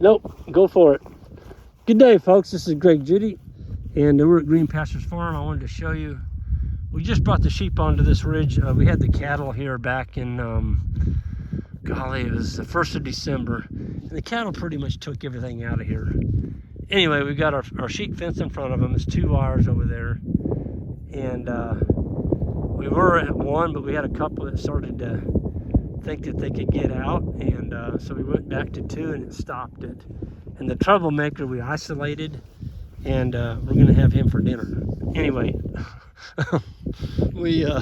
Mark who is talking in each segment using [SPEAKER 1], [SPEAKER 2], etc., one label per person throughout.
[SPEAKER 1] Nope, go for it. Good day, folks. This is Greg Judy, and we're at Green Pastures Farm. I wanted to show you, we just brought the sheep onto this ridge. We had the cattle here back in, golly, it was the 1st of December, and the cattle pretty much took everything out of here. Anyway, we've got our sheep fence in front of them. It's 2 wires over there, and we were at 1, but we had a couple that started to think that they could get out, and so we went back to 2 and it stopped it. And the troublemaker we isolated, and we're gonna have him for dinner. Anyway, you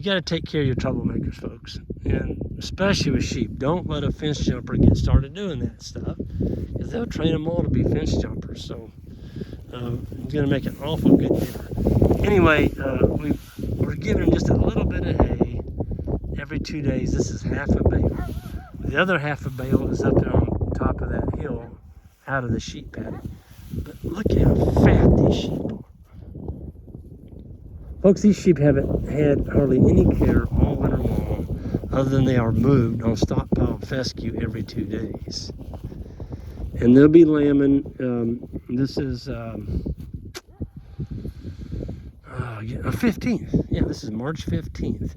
[SPEAKER 1] gotta take care of your troublemakers, folks, and especially with sheep. Don't let a fence jumper get started doing that stuff, because they'll train them all to be fence jumpers. So it's gonna make an awful good dinner. Anyway, we're giving them just a little bit of hay every 2 days. This is half a bale. The other half a bale is up there on top of that hill out of the sheep paddock. But look at how fat these sheep are. Folks, these sheep haven't had hardly any care all winter long, other than they are moved on stockpile fescue every 2 days. And they'll be lambing. This is 15th. Yeah, this is March 15th.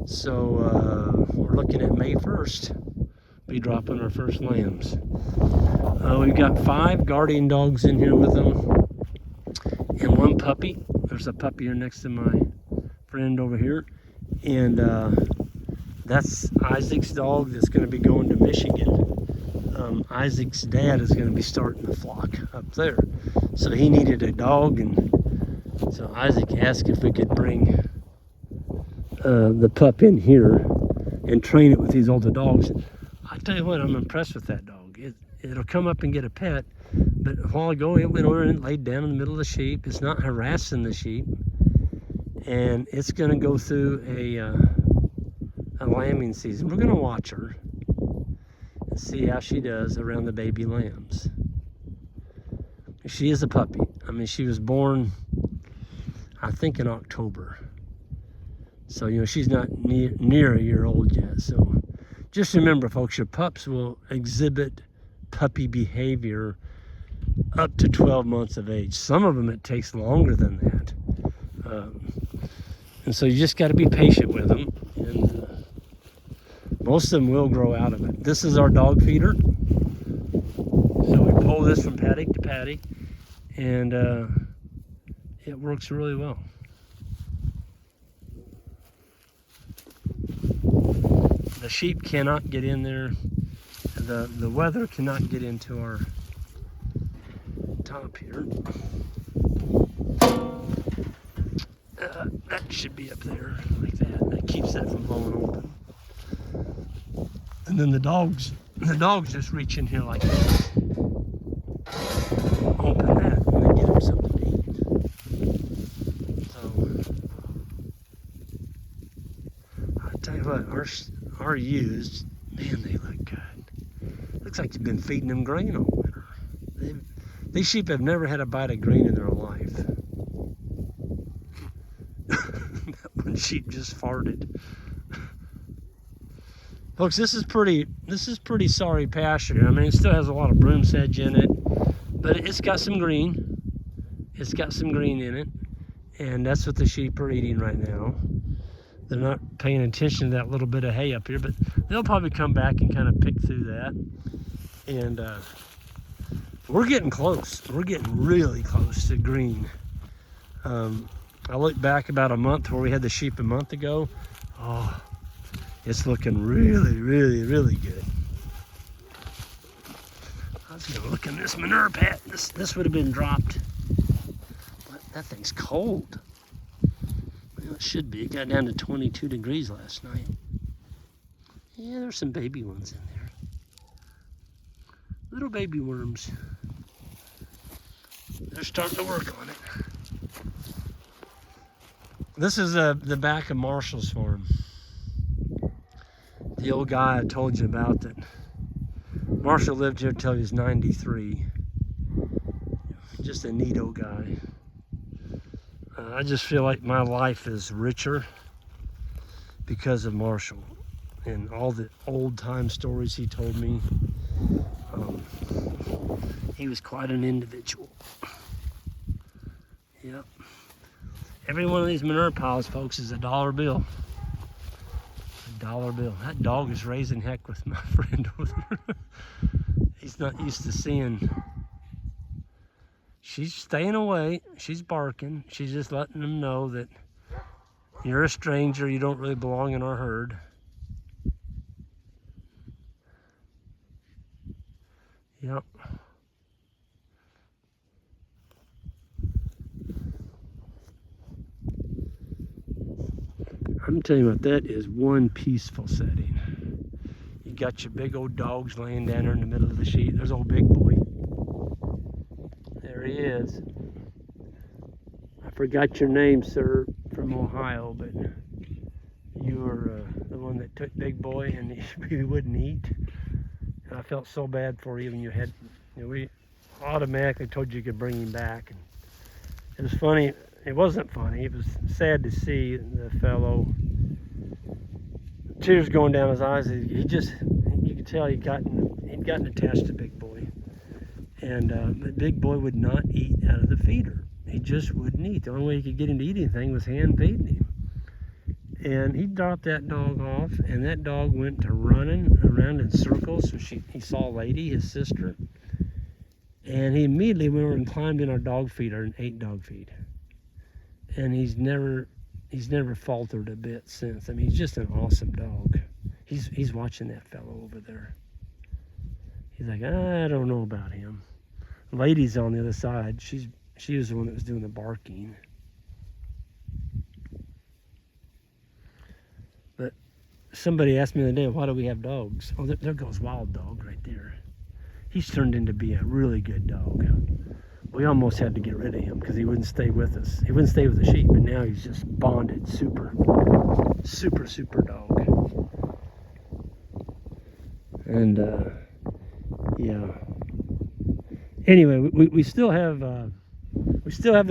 [SPEAKER 1] So we're looking at May 1st. Be dropping our first lambs. We've got 5 guardian dogs in here with them, and 1 puppy. There's a puppy here next to my friend over here, and that's Isaac's dog that's going to be going to Michigan. Isaac's dad is going to be starting the flock up there, so he needed a dog, and so Isaac asked if we could bring the pup in here and train it with these older dogs. I tell you what, I'm impressed with that dog. It'll come up and get a pet, but a while ago it went over and laid down in the middle of the sheep. It's not harassing the sheep, and it's going to go through a lambing season. We're going to watch her and see how she does around the baby lambs. She is a puppy. I mean, she was born, I think, in October. So, you know, she's not near a year old yet. So just remember, folks, your pups will exhibit puppy behavior up to 12 months of age. Some of them, it takes longer than that. And so you just got to be patient with them. And most of them will grow out of it. This is our dog feeder. So we pull this from paddock to paddock, and it works really well. The sheep cannot get in there. The weather cannot get into our top here. That should be up there like that. That keeps that from blowing open. And then the dogs just reach in here like this. Open that and then get them something to eat. So I tell you what, our ewes, man, they look good. Looks like you've been feeding them grain all winter. These sheep have never had a bite of grain in their life. That one sheep just farted. Folks, this is pretty sorry pasture. I mean, it still has a lot of broom sedge in it, but it's got some green. It's got some green in it, and that's what the sheep are eating right now. They're not paying attention to that little bit of hay up here, but they'll probably come back and kind of pick through that. And we're getting close. We're getting really close to green. I look back about a month where we had the sheep a month ago. Oh, it's looking really, really, really good. I was gonna look in this manure pat. This would have been dropped. But that thing's cold. Well, it should be. It got down to 22 degrees last night. Yeah, there's some baby ones in there. Little baby worms. They're starting to work on it. This is the back of Marshall's farm. The old guy I told you about that. Marshall lived here till he was 93. Just a neat old guy. I just feel like my life is richer because of Marshall and all the old time stories he told me. Um, he was quite an individual. Yep. Every one of these manure piles, folks, is a dollar bill. A dollar bill. That dog is raising heck with my friend over there. He's not used to seeing. She's staying away. She's barking. She's just letting them know that you're a stranger. You don't really belong in our herd. Yep. I'm telling you what, that is one peaceful setting. You got your big old dogs laying down there in the middle of the sheet. There's old big boy. There he is. I forgot your name, sir, from Ohio, but you were the one that took big boy and he wouldn't eat. And I felt so bad for you when you had, we automatically told you could bring him back. And it was funny. It wasn't funny. It was sad to see the fellow, tears going down his eyes. He just, you could tell he'd gotten attached to Big Boy. And the Big Boy would not eat out of the feeder. He just wouldn't eat. The only way he could get him to eat anything was hand feeding him. And he dropped that dog off, and that dog went to running around in circles. So he saw a lady, his sister, and he immediately went over and climbed in our dog feeder and ate dog feed. And he's never faltered a bit since. I mean, he's just an awesome dog. He's watching that fellow over there. He's like, I don't know about him. The lady's on the other side. She was the one that was doing the barking. But somebody asked me the other day, why do we have dogs? Oh, there goes Wild Dog right there. He's turned into be a really good dog. We almost had to get rid of him because he wouldn't stay with us. He wouldn't stay with the sheep, but now he's just bonded. Super dog. And yeah. Anyway, we still have the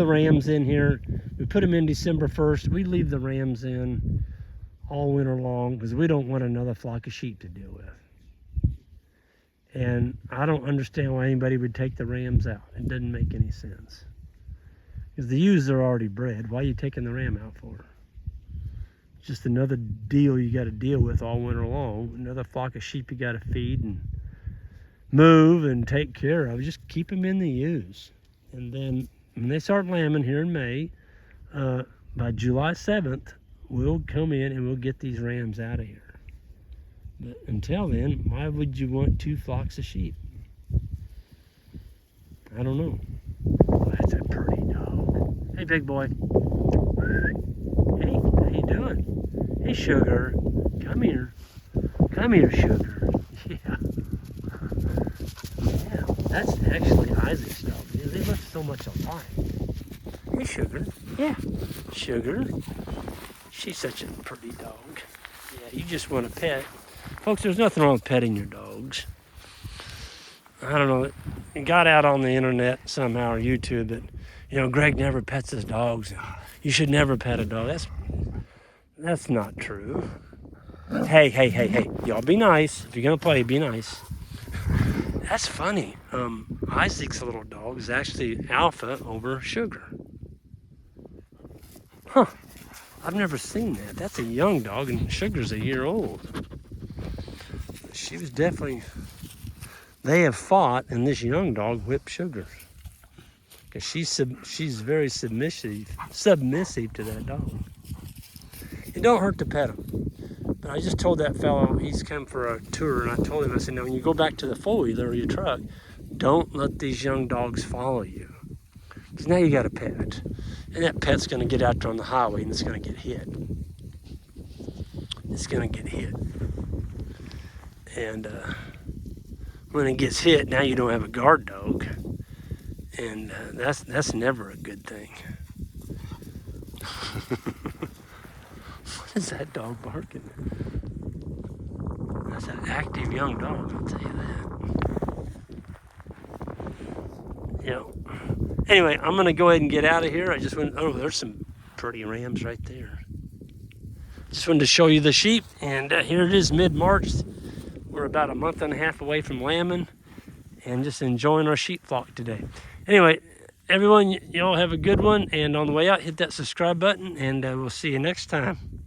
[SPEAKER 1] rams in here. We put them in December 1st. We leave the rams in all winter long because we don't want another flock of sheep to deal with. And I don't understand why anybody would take the rams out. It doesn't make any sense. Because the ewes are already bred. Why are you taking the ram out for? It's just another deal you got to deal with all winter long. Another flock of sheep you got to feed and move and take care of. Just keep them in the ewes. And then when they start lambing here in May, by July 7th, we'll come in and we'll get these rams out of here. But until then, why would you want 2 flocks of sheep? I don't know. Oh, that's a pretty dog. Hey, big boy. Hey, how you doing? Hey, Sugar. Come here. Come here, Sugar. Yeah. Yeah, that's actually Isaac's dog. They look so much alike. Hey, Sugar. Yeah. Sugar. She's such a pretty dog. Yeah, you just want a pet. Folks, there's nothing wrong with petting your dogs. I don't know, it got out on the internet somehow or YouTube that, Greg never pets his dogs. You should never pet a dog. That's not true. Hey, y'all be nice. If you're gonna play, be nice. That's funny. Isaac's little dog is actually alpha over Sugar. Huh. I've never seen that. That's a young dog and Sugar's a year old. She was definitely, they have fought and this young dog whipped Sugar. Because she's very submissive to that dog. It don't hurt to pet him. But I just told that fellow, he's come for a tour, and I told him, I said, now when you go back to the four-wheeler or your truck, don't let these young dogs follow you. Because now you got a pet. And that pet's going to get out there on the highway and it's going to get hit. It's going to get hit. And when it gets hit, now you don't have a guard dog. And that's never a good thing. What is that dog barking? That's an active young dog, I'll tell you that. Anyway, I'm going to go ahead and get out of here. I just went, oh, there's some pretty rams right there. Just wanted to show you the sheep. And here it is, mid-March. We're about a month and a half away from lambing and just enjoying our sheep flock today. Anyway, everyone, you all have a good one. And on the way out, hit that subscribe button, and we'll see you next time.